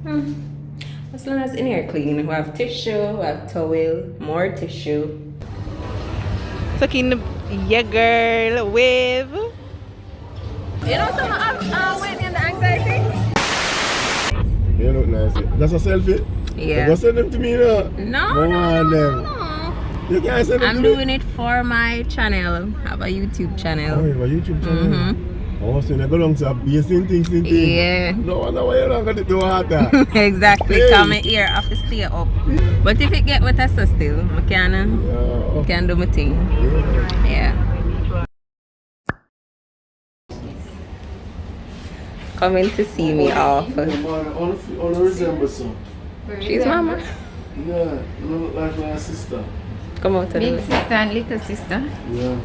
As long as in here clean, we have tissue, we have towel, more tissue. Taking the yeah girl wave. You know some waiting in the anxiety? You look nice. That's a selfie? Yeah. You send them to me now? No. You can't send them I'm to me? doing it for my channel. I have a YouTube channel. Oh, you have a YouTube channel? Oh, so you go along to a basing things. Yeah. No wonder why you don't got it to water. Exactly. Hey. Come here, I have to stay up. But if it get wetter so still, I can do my thing. Yeah. Coming to see me off. On resemble some. She's mama. Yeah, you look like my sister. Come out to Big the sister and little sister. Yeah.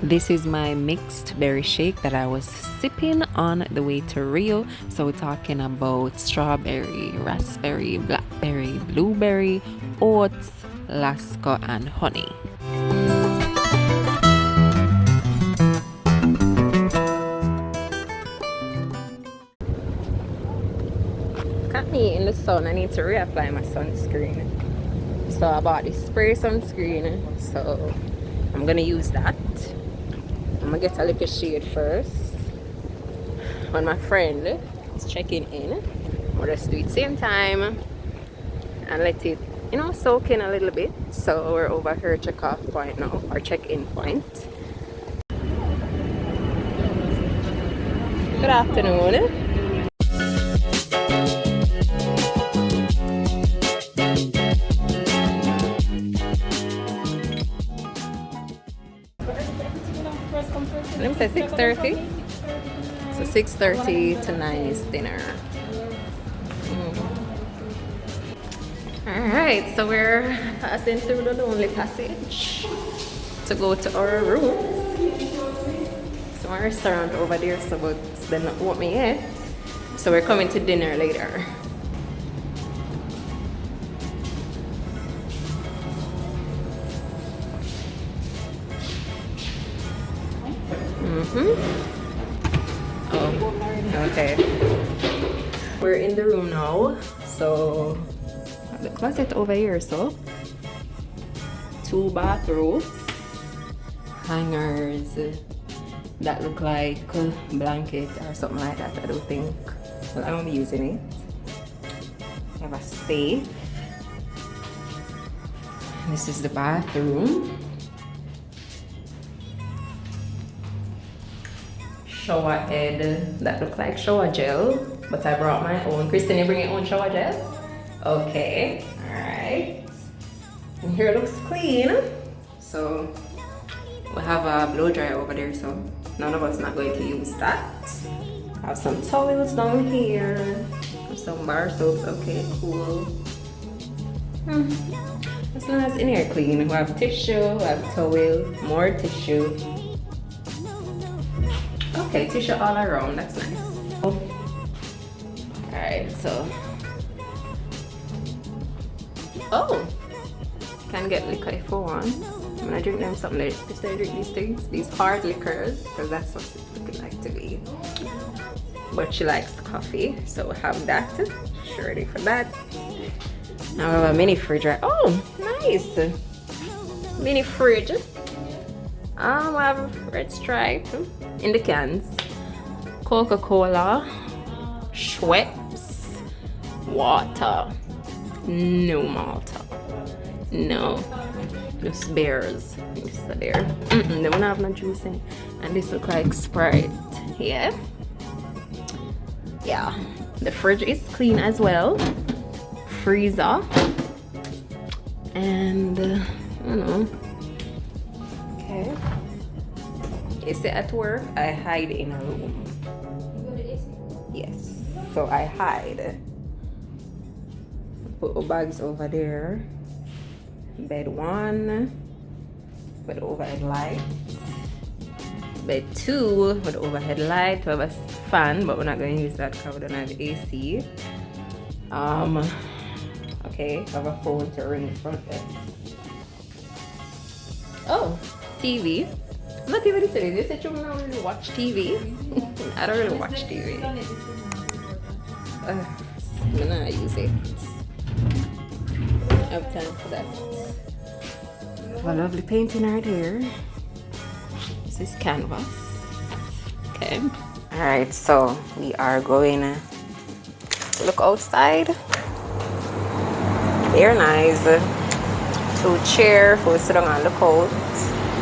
This is my mixed berry shake that I was sipping on the way to Rio. So we're talking about strawberry, raspberry, blackberry, blueberry, oats, lasco, and honey. Got me in the sun. I need to reapply my sunscreen. So I bought this spray sunscreen. So I'm gonna use that. I'm gonna get a little shade first. When my friend is checking in, we'll just do it same time and let it, soak in a little bit. So we're over here check-off point now, or check-in point. Good afternoon. Let me say 6:30. So 6:30 to 9 is dinner. Alright, so we're passing through the lonely passage to go to our rooms. So our restaurant over there, so but they're not open yet. So we're coming to dinner later. Oh, okay. We're in the room now. So the closet over here, so 2 bathrobes, hangers that look like blanket or something like that. I don't think. Well, I won't be using it. We have a safe. This is the bathroom. Shower head that look like shower gel, but I brought my own. Kristen, you bring your own shower gel? Okay, all right. And here looks clean. So we have a blow dryer over there, so none of us not going to use that. I have some towels down here, some bar soaps. Okay, cool. As long as in here clean, we have tissue, we have towel, more tissue. Okay, tissue all around, that's nice. Alright, so. Oh! Can get liquor if you want. I'm gonna drink them something like this. I drink these things, these hard liquors, because that's what it's looking like to be. But she likes coffee, so we have that. She's ready for that. Now we have a mini fridge right. Oh, nice! Mini fridge. We have Red Stripe in the cans, Coca-Cola, Schweppes, water, no Malta, no, just bears. This is a bear. They don't have no juice in, and this look like Sprite. Yeah. The fridge is clean as well. Freezer, and okay. You see, at work I hide in a room. Yes, so I hide. Put the bags over there. Bed 1 with overhead light. Bed 2 with overhead light. We have a fan, but we're not going to use that because we don't have AC. Okay, okay, have a phone to ring the front desk. Oh, TV. I'm not even listening. They said you don't really watch TV. I don't really watch TV. I'm not use it. I have time for that. A lovely painting right here. This is canvas. Okay. Alright, so we are going to look outside. Very nice. 2 chair for sit down and look out.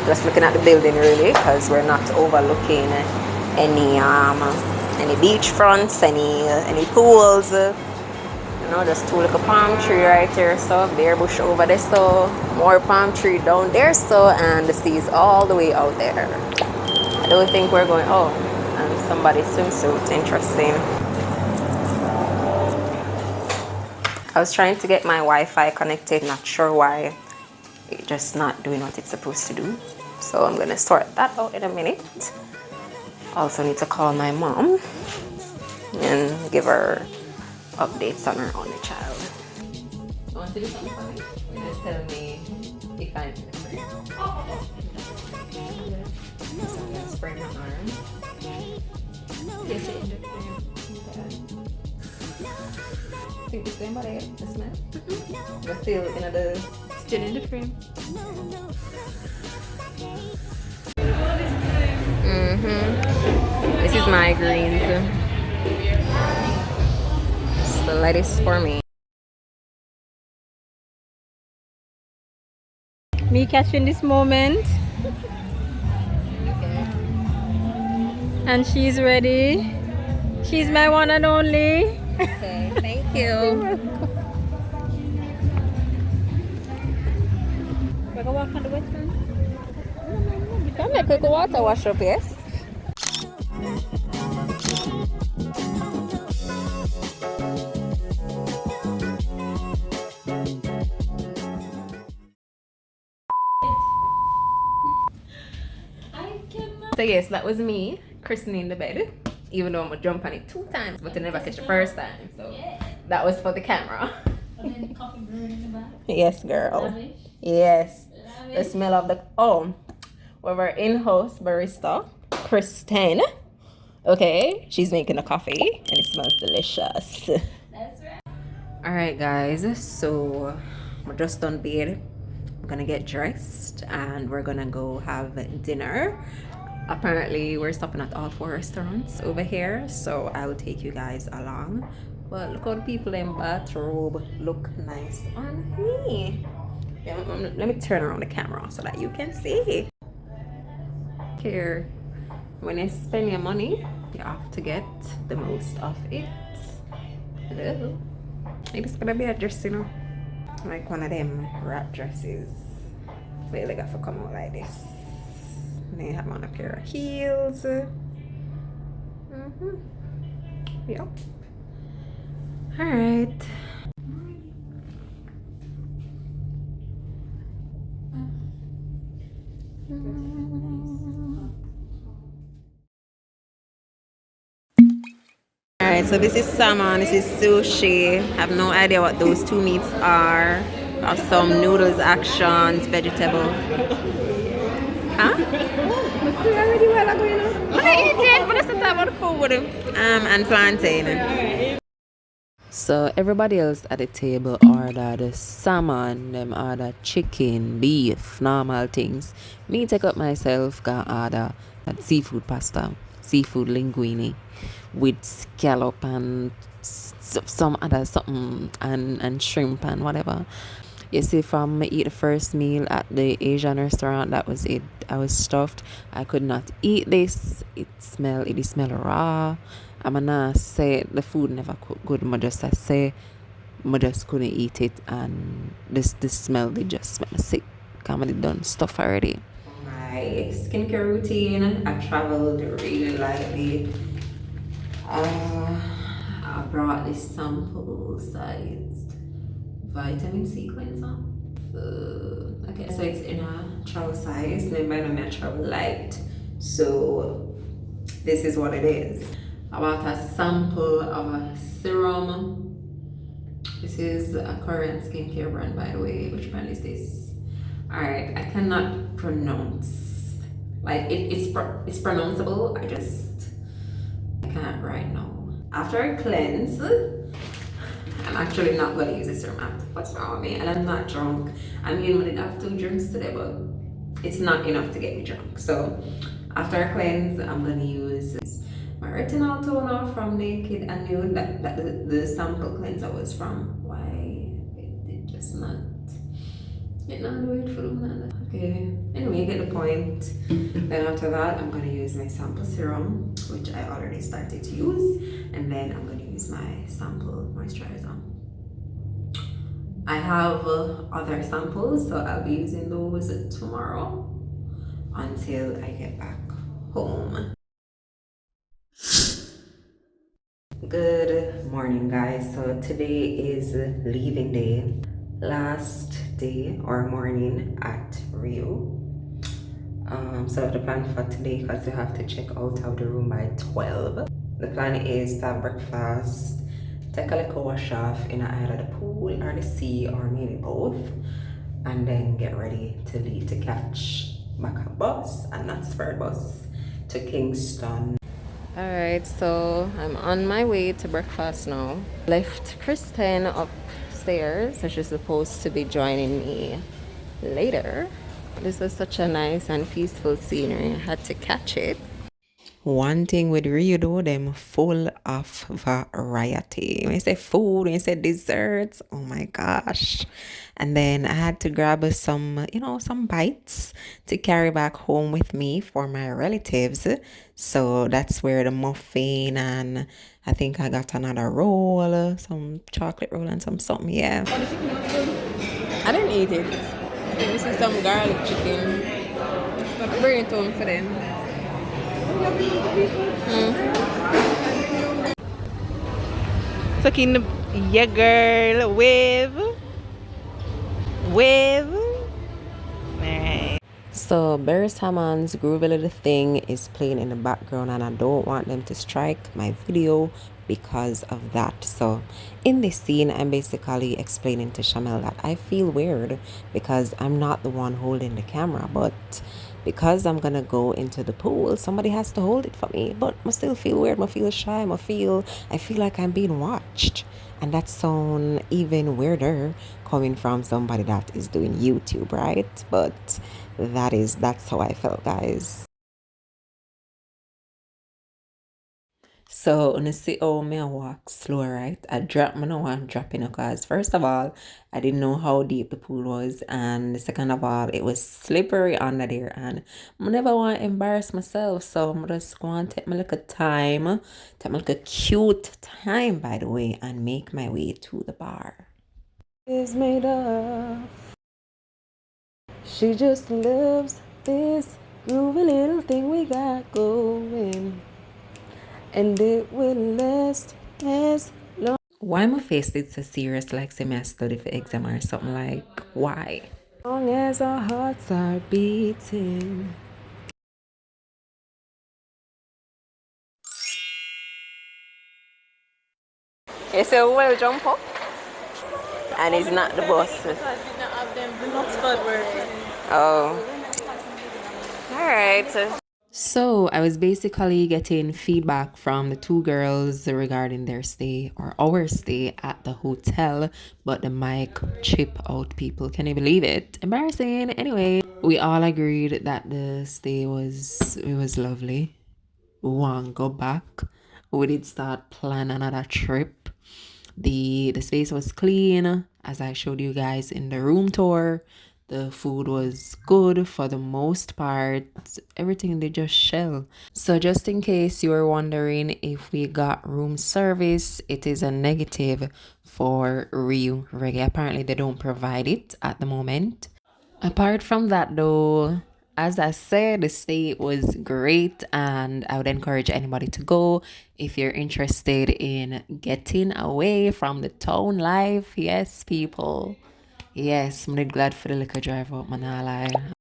Just looking at the building really, because we're not overlooking any beach fronts, any pools. You know, just 2 little palm tree right here, so bare bush over there, so more palm tree down there, so and the sea is all the way out there. I don't think we're going. Oh, and somebody's swimsuit. Interesting. I was trying to get my Wi-Fi connected, not sure why it's just not doing what it's supposed to do. So I'm gonna sort that out in a minute. Also need to call my mom and give her updates on her only child. You want to do something for me? Just tell me if I'm in the frame. So I'm gonna spray my arm. Yes, it in the frame. I think it's going by the smell. But still in the frame. This is my greens. It's the lettuce for me. Me catching this moment. And she's ready. She's my one and only. Okay, thank you. We're gonna walk on the wet sand. You can make a water wash up, yes? So yes, that was me christening the bed. Even though I'm gonna jump on it 2 times, but I never catch the first time. So that was for the camera. And then the coffee brewing in the back. Yes, girl. Lavish. Yes. Lavish. The smell of the we were in-house barista, Kristen. Okay, she's making a coffee and it smells delicious. That's right. Alright guys, so we're just done bed. I'm gonna get dressed and we're gonna go have dinner. Apparently we're stopping at all 4 restaurants over here, so I will take you guys along. But look how the people in bathrobe look nice on me. Yeah, let me turn around the camera so that you can see. Here, when you spend your money, you have to get the most of it. Hello. It's gonna be a dress, you know, like one of them wrap dresses. But you got to come out like this. And they have on a pair of heels. Yep. All right. Alright, so this is salmon, this is sushi. I have no idea what those 2 meats are. I have some noodles, actions, vegetable. Huh? And plantain. So everybody else at the table ordered salmon, them order chicken, beef, normal things. Me take up myself, got order that seafood pasta, seafood linguine with scallop and some other something and shrimp and whatever. You see, from eat the first meal at the Asian restaurant, that was it. I was stuffed. I could not eat this. It smell raw. I'm gonna say the food never cooked good. I just say I just couldn't eat it, and this smell, they just smell sick. Come on, done stuff already. My skincare routine. I traveled really lightly. I brought this sample sized vitamin sequencer. Okay, so it's in a travel size. Remember, I travel light, so this is what it is. I bought a sample of a serum This is a Korean skincare brand, by the way. Which brand is this? Alright, I cannot pronounce. Like, it's pronounceable. I can't right now. After I cleanse, I'm actually not gonna use this serum. What's wrong with me? And I'm not drunk. I mean, I did have 2 drinks today, but it's not enough to get me drunk. So after I cleanse, I'm gonna use my retinol toner from Naked and Nude. That the sample cleanser was from. Why it did just not. It not do it for me. Okay. Anyway, you get the point. Then after that, I'm gonna use my sample serum, which I already started to use, and then I'm gonna use my sample moisturizer. I have other samples, so I'll be using those tomorrow until I get back home. Good morning, guys. So today is leaving day, last day or morning at RIU. So the plan for today, because you have to check out of the room by 12. The plan is to have breakfast, take a little wash off in either the pool or the sea or maybe both, and then get ready to leave to catch back a bus, and not spur bus, to Kingston. Alright, so I'm on my way to breakfast now. Left Kristen upstairs, so she's supposed to be joining me later. This was such a nice and peaceful scenery. I had to catch it. One thing with RIU though, them full of variety. When you say food, when you say desserts, oh my gosh. And then I had to grab some, some bites to carry back home with me for my relatives. So that's where the muffin, and I think I got another roll, some chocolate roll and some something, yeah. I didn't eat it. I think this is some garlic chicken. But bring it home for them. Talking, yeah, girl, wave. Alright. So Barry Hammond's Groovy Little Thing is playing in the background, and I don't want them to strike my video because of that. So in this scene, I'm basically explaining to Shamel that I feel weird because I'm not the one holding the camera, but because I'm gonna go into the pool, somebody has to hold it for me. But I still feel weird, I feel shy, I feel like I'm being watched. And that sounds even weirder coming from somebody that is doing YouTube, right? But that's how I felt, guys. So, you see how me I walk slow, right? I drop, me no want dropping because first of all, I didn't know how deep the pool was, and second of all, it was slippery under there, and I never want to embarrass myself, so I'm just going to take my little time, take my little cute time, by the way, and make my way to the bar. Is made of. She just loves this groovy little thing we got going. And it will last as long. Why my face is so serious, like say I study for exam or something, like why? As long as our hearts are beating. You say well jump up? And it's not the boss. Oh. Alright. So I was basically getting feedback from the 2 girls regarding their stay or our stay at the hotel, but the mic chip out people. Can you believe it? Embarrassing. Anyway, we all agreed that the stay was lovely. We want go back. We did start plan another trip. The space was clean, as I showed you guys in the room tour. The food was good for the most part. Everything they just shell. So just in case you were wondering if we got room service, it is a negative for RIU REGGAE. Apparently they don't provide it at the moment. Apart from that though, as I said, the stay was great, and I would encourage anybody to go if you're interested in getting away from the town life. Yes, people. Yes, I'm glad for the liquor drive up, man.